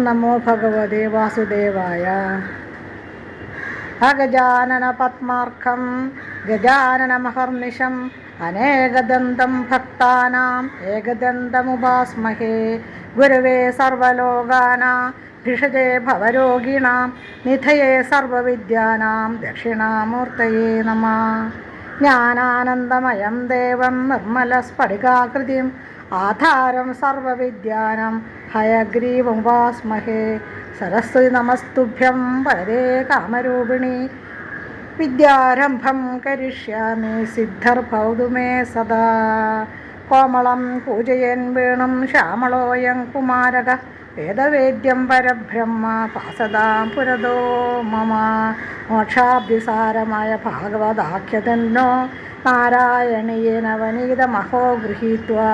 നമോ ഭഗവതേ വാസുദേവായ. അഗജാനന പത്മാർക്കം ഗജാനനമഹർനിശം അനേകദന്തം ഭക്താനാം ഏകദന്തമുപാസ്മഹേ. ഗുരവേ സർവലോകാനാം ഭിഷജേ ഭവരോഗിണാം നിധയേ സർവവിദ്യാനാം ദക്ഷിണാമൂർത്തയേ നമഃ. ജ്ഞാനാനന്ദമയം ദേവം നിർമ്മലസ്ഫടികാകൃതിം ആധാരം സർവവിദ്യാനാം ഹയഗ്രീവമുപാസ്മഹേ. സരസ്വതി നമസ്തുഭ്യം വരദേ കാമരൂപിണി. വിദ്യാരംഭം കരിഷ്യാമി സിദ്ധിർഭവതു മേ സദാ. കോമളം പൂജയൻ വേണും ശ്യാമളോയം കുമാരക വേദവേദ്യം പരബ്രഹ്മ പാസതാം പുരതോ മമ. മോക്ഷാബ്ധിസാരമായ ഭാഗവതാഖ്യതന്നോ നാരായണീയേന വനീതമഹോ ഗൃഹീത്വാ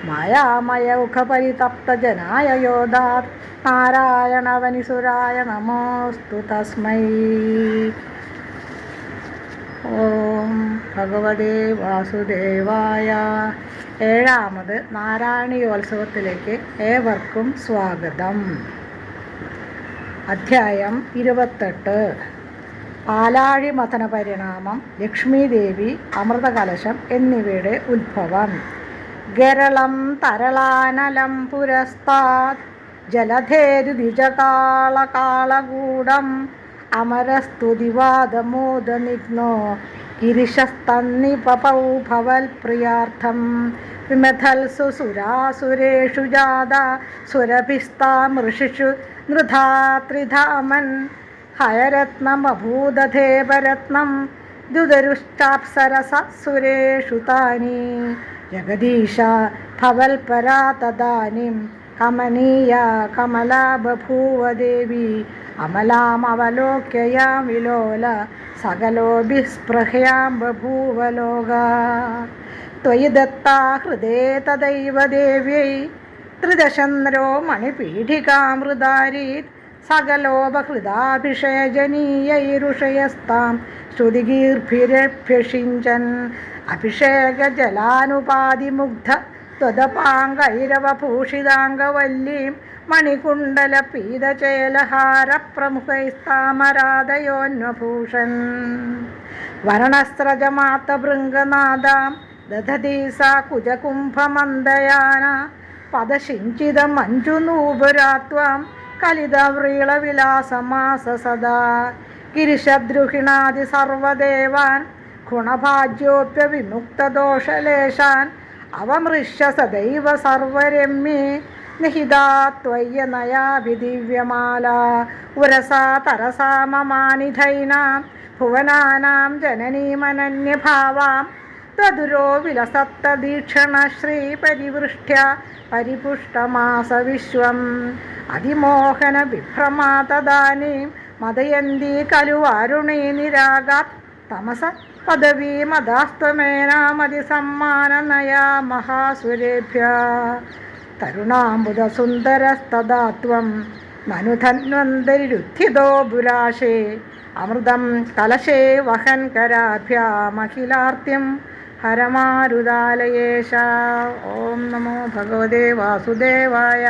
മായാമയൗഖപരിതപ്തജനായ യോധാത് നാരായണവനിസുരായ നമോസ്തു തസ്മൈ. ഓം ഭഗവതേ വാസുദേവായ. ഏഴാമത് നാരായണീയോത്സവത്തിലേക്ക് ഏവർക്കും സ്വാഗതം. അധ്യായം 28. പാലാഴി മഥന പരിണാമം, ലക്ഷ്മീദേവി, അമൃതകലശം എന്നിവയുടെ ഉത്ഭവം. ഗരളം തരളാനലം പുരസ്താത് ജലധേരുദ്വിജകാളകാളകൂടം അമരസ്തുതിവാദമോദനിഗ്നോ ഗിരിശസ്തന്നിപപൗ ഭവൽപ്രിയാർത്ഥം. വിമഥൽസു സുരാസുരേഷു ജാത സുരഭിസ്താമൃഷിഷു നൃധാത്രിധാമൻ. ഹയരത്നമഭൂദധേപരത്നം ദ്യുതരുശ്ചാപ്സരസസുരേഷു താനി. ജഗദീശ ഭവൽപരാ തദാനിം കമനീയാ കമലാ ബഭൂവ ദേവി. അമലാമവലോക്യയാം വിലോല സകലോഭിസ്പൃഹയാം ബഭൂവ ലോകാ. ത്വയി ദത്താ ഹൃദേ തദൈവ ദേവ്യൈ ത്രിദശന്ദ്രോ മണിപീഠികാമൃതാരീത്. സകലോപഹൃദാഭിഷേചനീയൈരുഷയസ്താം ശ്രുതിഗീർഭിരഭ്യഷിഞ്ചൻ. അഭിഷേകജലാനുപാതിമുഗ്ധ ത്വദപാംഗൈരവഭൂഷിതാംഗവല്ലീം മണികുണ്ടലപീതചേലഹാരപ്രമുഖൈസ്താമരാധയോന്വഭൂഷൻ. വരണസ്രജമാത്തഭൃംഗനാദാം ദധതി സാ കുജകുംഭമന്ദയാന. പദശിഞ്ചിതമഞ്ജുനൂപുരാത്വാം കലിതവ്രീളവിലാസമാസ സദാ. ഗിരിശദ്രുഹിണാദി സർവദേവാൻ ഗുണഭാജ്യോപ്യവിമുക്തദോഷലേശാൻ. അവമൃശ്യ സദൈവ സർവരമ്യേ നിഹിതാ ത്വയ്യനയാഭിദിവ്യമാല. ഉരസാ തരസാ മമാനിധൈനാം ഭുവനാനാം ജനനീമനന്യഭാവാം. ത്വദുരോ വിലസത്തദീക്ഷണശ്രീപരിവൃഷ്ട്യ പരിപുഷ്ടമാസ വിശ്വം. അതിമോഹന വിഭ്രമാതദാനീം മദയന്തി ഖലു വാരുണീ നിരാഗാത്. തമസ പദവീമദാസ്ത്വമേനാമതിസമ്മാനനയാ മഹാസുരേഭ്യഃ. തരുണാംബുധസുന്ദരസ്തദാ ത്വം നനു ധന്വന്തരിരുദ്ധിതോ ബുലാശേ. അമൃതം കലശേ വഹൻ കരാഭ്യാമഖിലാർത്തിം ഹരമാരുതാലയേശ. ഓം നമോ ഭഗവതേ വാസുദേവായ.